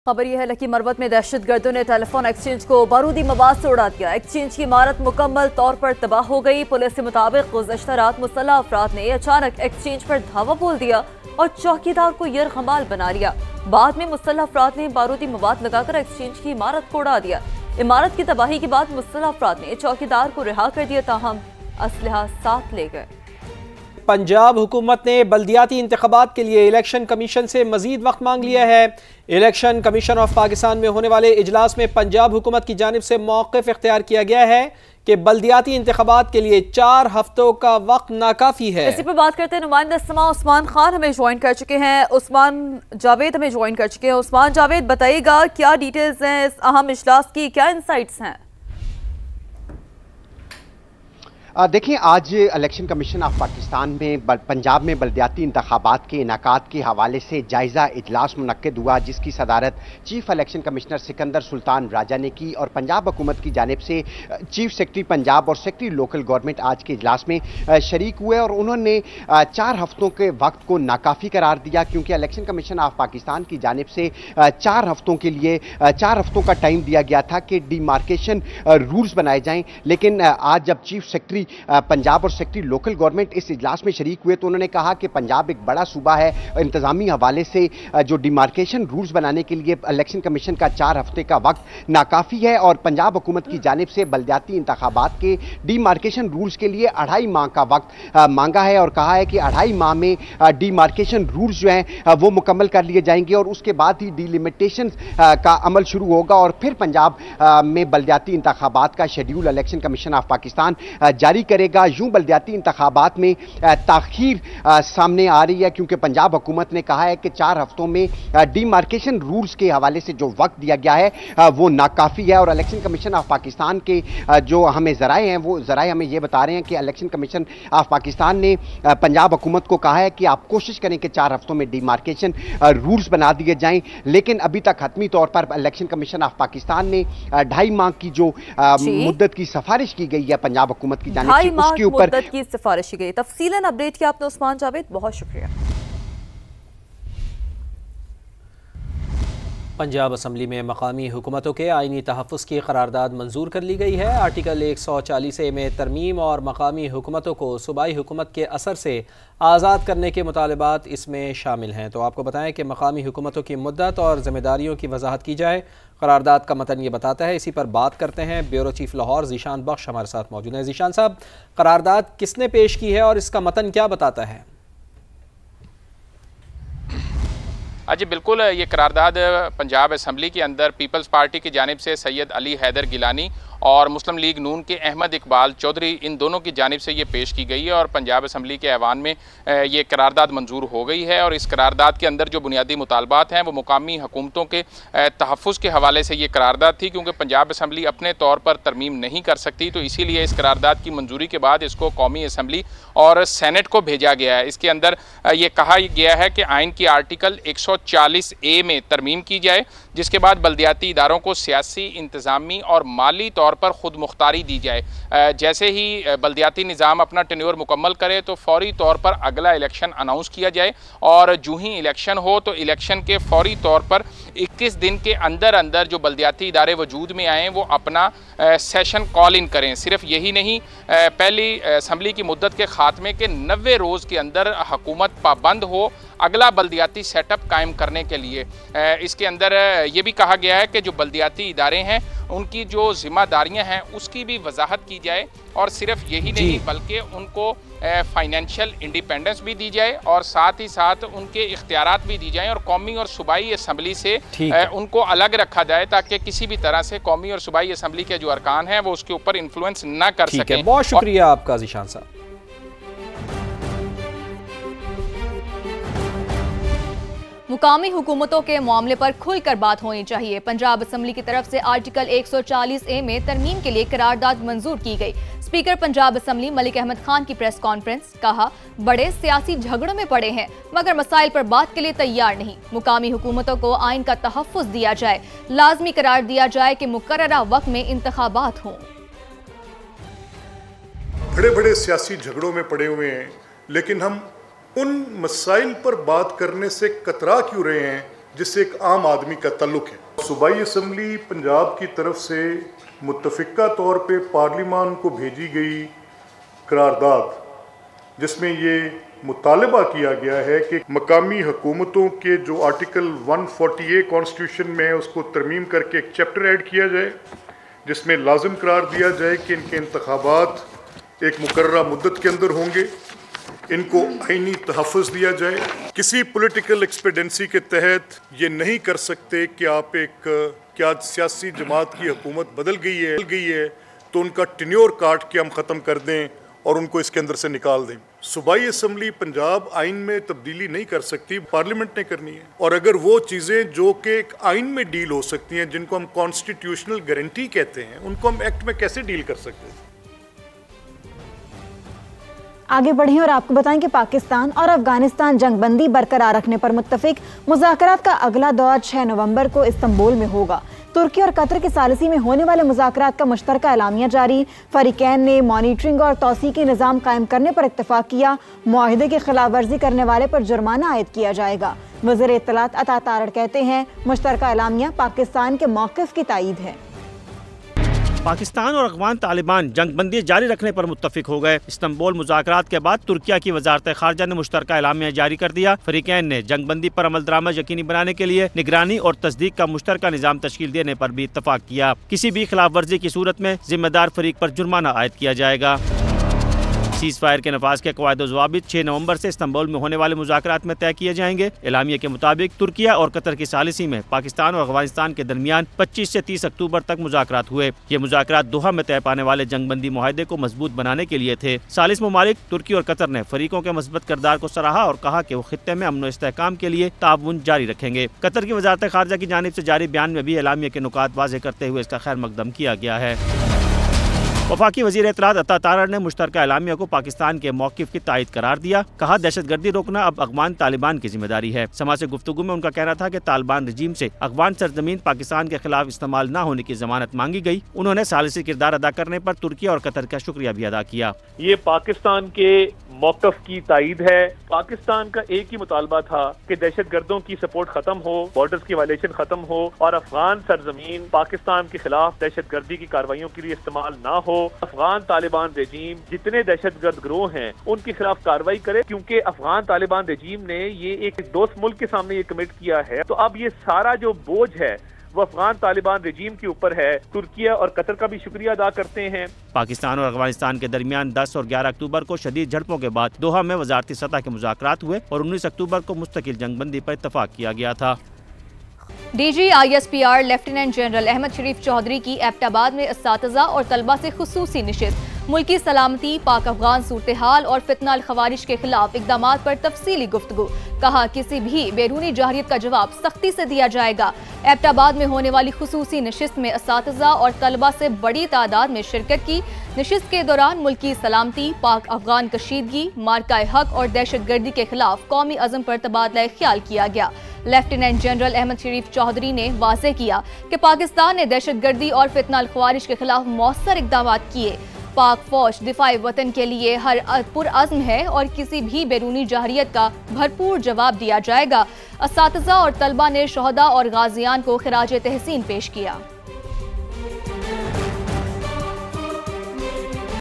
खबर यह है लकी मरवत में दहशतगर्दों ने टेलीफोन एक्सचेंज को बारूदी मवाद से उड़ा दिया। एक्सचेंज की इमारत मुकम्मल तौर पर तबाह हो गई। पुलिस के मुताबिक गुज़श्ता रात मुसल्लह अफराद ने अचानक एक्सचेंज पर धावा बोल दिया और चौकीदार को यरगमाल बना लिया। बाद में मुसल्लह अफराद ने बारूदी मवाद लगाकर एक्सचेंज की इमारत को उड़ा दिया। इमारत की तबाही के बाद मुसल्लह अफराद ने चौकीदार को रिहा कर दिया, ताहम असलहा साथ ले गए। पंजाब हुकूमत ने बल्दियाती इंतखाबात के लिए इलेक्शन कमीशन से मजीद वक्त मांग लिया है। इलेक्शन कमीशन ऑफ पाकिस्तान में होने वाले इजलास में पंजाब हुकूमत की जानिब से मौक़िफ़ इख्तियार किया गया है कि बल्दियाती इंतखाबात के लिए 4 हफ्तों का वक्त नाकाफी है। इसी पर बात करते हैं, नुमाइंदा इस्तेमा उस्मान खान हमें ज्वाइन कर चुके हैं। उस्मान जावेद हमें ज्वाइन कर चुके हैं। उस्मान जावेद, बताइएगा क्या डिटेल्स हैं इस अहम इजलास की, क्या इंसाइट्स हैं? देखिए, आज इलेक्शन कमीशन ऑफ पाकिस्तान में पंजाब में बल्दियाती इंतखाबात के इनाकात के हवाले से जायज़ा इजलास मुनक्किद हुआ, जिसकी सदारत chief election commissioner Sikandar Sultan Raja ने की और पंजाब हुकूमत की जानिब से चीफ सेक्रेटरी पंजाब और सेक्रेटरी लोकल गवर्नमेंट आज के इजलास में शरीक हुए और उन्होंने 4 हफ्तों के वक्त को नाकाफ़ी करार दिया, क्योंकि इलेक्शन कमीशन ऑफ पाकिस्तान की जानिब से 4 हफ्तों के लिए 4 हफ्तों का टाइम दिया गया था कि डिमार्केशन रूल्स बनाए जाएं। लेकिन आज जब चीफ सेक्रेटरी पंजाब और सेक्रेटरी लोकल गवर्नमेंट इस इजलास में शरीक हुए तो उन्होंने कहा कि पंजाब एक बड़ा सूबा है और इंतजामी हवाले से जो डिमार्केशन रूल्स बनाने के लिए इलेक्शन कमीशन का 4 हफ्ते का वक्त नाकाफ़ी है और पंजाब हुकूमत की जानिब से बल्दियाती इंतखाबात के डिमार्केशन रूल्स के लिए 2.5 माह का वक्त मांगा है और कहा है कि 2.5 माह में डिमार्केशन रूल्स जो हैं वो मुकम्मल कर लिए जाएंगे और उसके बाद ही डिलिमिटेशन का अमल शुरू होगा और फिर पंजाब में बल्दियाती इंतखाबात का schedule election commission of Pakistan जारी करेगा। यूं बल्दियाती इंतखाबात में ताखीर सामने आ रही है, क्योंकि पंजाब हुकूमत ने कहा है कि 4 हफ्तों में डिमार्केशन रूल्स के हवाले से जो वक्त दिया गया है वो नाकाफ़ी है और इलेक्शन कमीशन ऑफ पाकिस्तान के जो हमें ज़राए हैं वो ज़राए हमें ये बता रहे हैं कि इलेक्शन कमीशन ऑफ पाकिस्तान ने पंजाब हुकूमत को कहा है कि आप कोशिश करें कि 4 हफ्तों में डिमार्केशन रूल्स बना दिए जाएं, लेकिन अभी तक हतमी तौर पर इलेक्शन कमीशन ऑफ पाकिस्तान ने 2.5 माह की जो मुद्दत की सिफारिश की गई है पंजाब हुकूमत की जानिब से उसके ऊपर की सिफारिश की गई। तफसीलन अपडेट किया आपने उस्मान जावेद, बहुत शुक्रिया। पंजाब असम्बली में मकामी हुकूमतों के आइनी तहफ़्फ़ुज़ की करारदाद मंजूर कर ली गई है। आर्टिकल 140A में तरमीम और मकामी हुकूमतों को सूबाई हुकूमत के असर से आज़ाद करने के मुतालबात इसमें शामिल हैं। तो आपको बताएं कि मकामी हुकूमतों की मुद्दत और ज़िम्मेदारियों की वजाहत की जाए। करारदाद का मतन ये बताता है, इसी पर बात करते हैं। ब्यूरो चीफ लाहौर ज़ीशान बख्श हमारे साथ मौजूद हैं। ज़ीशान साहब, करारदाद किसने पेश की है और इसका मतन क्या बताता है? जी बिल्कुल, ये करारदाद पंजाब असम्बली के अंदर पीपल्स पार्टी की जानिब से सैयद अली हैदर गिलानी और मुस्लिम लीग नून के अहमद इकबाल चौधरी, इन दोनों की जानिब से ये पेश की गई है और पंजाब असम्बली के ऐवान में ये करारदाद मंजूर हो गई है। और इस करारदाद के अंदर जो बुनियादी मुतालबात हैं वो मुकामी हुकूमतों के तहफ़्फ़ुज़ के हवाले से ये करारदाद थी, क्योंकि पंजाब असम्बली अपने तौर पर तरमीम नहीं कर सकती, तो इसीलिए इस करारदाद की मंजूरी के बाद इसको कौमी असम्बली और सेनेट को भेजा गया है। इसके अंदर ये कहा गया है कि आइन की आर्टिकल 140A में तरमीम की जाए, जिसके बाद बल्दियाती इदारों को सियासी, इंतज़ामी और माली तौर पर खुद मुख्तारी दी जाए। जैसे ही बल्दियाती निज़ाम अपना टेन्योर मुकम्मल करे तो फौरी तौर पर अगला इलेक्शन अनाउंस किया जाए और जो ही इलेक्शन हो तो इलेक्शन के फौरी तौर पर 21 दिन के अंदर अंदर जो बल्दियाती इदारे वजूद में आएँ वो अपना सेशन कॉल इन करें। सिर्फ यही नहीं, पहली असम्बली की मुद्दत के ख़ात्मे के 90 रोज़ के अंदर हुकूमत पाबंद हो अगला बल्दियाती सेटअप कायम करने के लिए। इसके अंदर ये भी कहा गया है कि जो बल्दियाती इदारे हैं उनकी जो जिम्मेदारियां हैं उसकी भी वजाहत की जाए और सिर्फ यही नहीं बल्कि उनको फाइनेंशियल इंडिपेंडेंस भी दी जाए और साथ ही साथ उनके इख्तियारात भी दी जाएं और कौमी और सूबाई असम्बली से उनको अलग रखा जाए ताकि किसी भी तरह से कौमी और सूबाई असम्बली के जो अरकान हैं वो उसके ऊपर इन्फ्लुएंस ना कर सकें। बहुत शुक्रिया आपका ज़ीशान साहब। मुकामी हुकूमतों के मामले पर खुलकर बात होनी चाहिए। पंजाब असम्बली की तरफ से आर्टिकल 140A में तरमीम के लिए करारदाद मंजूर की गई। स्पीकर पंजाब असम्बली मलिक अहमद खान की प्रेस कॉन्फ्रेंस, कहा बड़े सियासी झगड़ों में पड़े हैं मगर मसाइल पर बात के लिए तैयार नहीं। मुकामी हुकूमतों को आइन का तहफ़्फ़ुज़ दिया जाए, लाजमी करार दिया जाए कि मुकर्ररा वक्त में इंतखाबात हों। बड़े बड़े सियासी झगड़ों में पड़े हुए हैं, लेकिन हम उन मसाइल पर बात करने से कतरा क्यों रहे हैं जिससे एक आम आदमी का ताल्लुक है। सूबाई असम्बली पंजाब की तरफ से मुत्तफ़िका तौर पे पार्लिमान को भेजी गई करारदाद, जिसमें ये मुतालबा किया गया है कि मकामी हुकूमतों के जो आर्टिकल 140A कॉन्स्टिट्यूशन में उसको तरमीम करके एक चैप्टर ऐड किया जाए, जिसमें लाजिम करार दिया जाए कि इनके इंतखाबात एक मुकर्ररा मुद्दत के अंदर होंगे, इनको आईनी तहफ़्फ़ुज़ दिया जाए। किसी पॉलिटिकल एक्सपेडेंसी के तहत ये नहीं कर सकते कि आप क्या सियासी जमात की हुकूमत बदल गई है तो उनका टेन्योर काट के हम ख़त्म कर दें और उनको इसके अंदर से निकाल दें। सूबाई असम्बली पंजाब आइन में तब्दीली नहीं कर सकती, पार्लियामेंट ने करनी है। और अगर वो चीज़ें जो कि एक आइन में डील हो सकती हैं, जिनको हम कॉन्स्टिट्यूशनल गारंटी कहते हैं, उनको हम एक्ट में कैसे डील कर सकते हैं? आगे बढ़ें और आपको बताएं कि पाकिस्तान और अफगानिस्तान जंगबंदी बरकरार रखने पर मुत्तफिक। मुज़ाकरात का अगला दौर 6 नवंबर को इस्तांबुल में होगा। तुर्की और कतर के सालिसी में होने वाले मुज़ाकरात का मुश्तरका एलामिया जारी। फरीकैन ने मॉनिटरिंग और तौसीकी निज़ाम कायम करने पर इत्तफाक किया। मुआहिदे की खिलाफ वर्जी करने वाले पर जुर्माना आयद किया जाएगा। वज़ीर इत्तलात अता तारड़ कहते हैं मुश्तरका एलामिया पाकिस्तान के मौक़िफ़ की तायीद है। पाकिस्तान और अफगान तालिबान जंगबंदी जारी रखने पर मुत्तफिक हो गए। इस्तांबुल मुज़ाकरात के बाद तुर्किया की वजारत खारजा ने मुश्तरका एलामिया जारी कर दिया। फरीकैन ने जंगबंदी पर अमल दरामद यकीनी बनाने के लिए निगरानी और तस्दीक का मुश्तरका निज़ाम तश्कील देने पर भी इत्तफाक किया। किसी भी खिलाफ वर्जी की सूरत में जिम्मेदार फरीक पर जुर्माना आयद किया जाएगा। सीज़ फायर के नफाज के कवायद ज़वाबित 6 नवंबर से इस्तांबुल में होने वाले मुज़ाकरात में तय किए जाएंगे। एलामिया के मुताबिक तुर्किया और कतर की सालिसी में पाकिस्तान और अफगानिस्तान के दरमियान 25 से 30 अक्टूबर तक मुज़ाकरात हुए। ये मुज़ाकरात दोहा में तय पाने वाले जंगबंदी मुआहदे को मजबूत बनाने के लिए थे। सालिस ममालिक तुर्की और कतर ने फरीकों के मस्बत किरदार को सराहा और कहा कि वो खित्ते में अमन व इस्तेहकाम के लिए ताउन जारी रखेंगे। कतर की वजारत खारजा की जानिब से जारी बयान में भी एलामिया के नुकात वाज़ेह करते हुए इसका खैर मकदम किया गया है। वफाकी वज़ीर इत्तलात अता तारड़ ने मुश्तरका एलामिया को पाकिस्तान के मौक़िफ़ की तायीद करार दिया। कहा दहशतगर्दी रोकना अब अफगान तालिबान की जिम्मेदारी है। समाज से गुफ्तगू में उनका कहना था कि तालिबान रजीम से अफगान सरजमीन पाकिस्तान के खिलाफ इस्तेमाल न होने की जमानत मांगी गई। उन्होंने सालिसी किरदार अदा करने पर तुर्की और कतर का शुक्रिया भी अदा किया। ये पाकिस्तान के मौक़िफ़ की तायीद है। पाकिस्तान का एक ही मुतालबा था कि दहशतगर्दों की सपोर्ट खत्म हो, बॉर्डर्स की वायलेशन खत्म हो और अफगान सरजमीन पाकिस्तान के खिलाफ दहशतगर्दी की कार्रवाइयों के लिए इस्तेमाल ना हो। अफगान तालिबान रजीम जितने दहशतगर्द गिरोह हैं उनके खिलाफ कार्रवाई करे, क्योंकि अफगान तालिबान रजीम ने ये एक दोस्त मुल्क के सामने ये कमिट किया है। तो अब ये सारा जो बोझ है वो अफगान तालिबान रजीम के ऊपर है। तुर्किया और कतर का भी शुक्रिया अदा करते हैं। पाकिस्तान और अफगानिस्तान के दरमियान 10 और 11 अक्टूबर को शदीद झड़पों के बाद दोहा में वजारती सतह के मुज़ाकरात हुए और 19 अक्टूबर को मुस्तकिल जंगबंदी पर इत्तफाक किया गया था। DG ISPR lieutenant general Ahmed Sharif Chaudhry की एबटाबाद में इस्तातिज़ा और तलबा से खुसूसी निशिस्त। मुल्की सलामती, पाक अफगान सूरत हाल और फितना अल खवारिज के खिलाफ इक़दामात पर तफसीली गुफ्तगू। कहा किसी भी बैरूनी जाहिरियत का जवाब सख्ती से दिया जाएगा। एबटाबाद में होने वाली खुसूसी नशिस्त में इस्तातिज़ा और तलबा से बड़ी तादाद में शिरकत की। नशिस्त के दौरान मुल्की सलामती, पाक अफगान कशीदगी, मार्का हक और दहशत गर्दी के खिलाफ कौमी अज़म पर तबादला ख्याल किया गया। लेफ्टिनेंट जनरल अहमद शरीफ चौधरी ने वाज़ेह किया कि पाकिस्तान ने दहशत गर्दी और फितना अल खवारिज के खिलाफ मौसर इक़दाम किए। पाक फौज दिफाई वतन के लिए हर पुरअज़्म है और किसी भी बैरूनी जाहिरियत का भरपूर जवाब दिया जाएगा। असातिज़ा और तलबा ने शहदा और गाजियान को खिराज तहसीन पेश किया।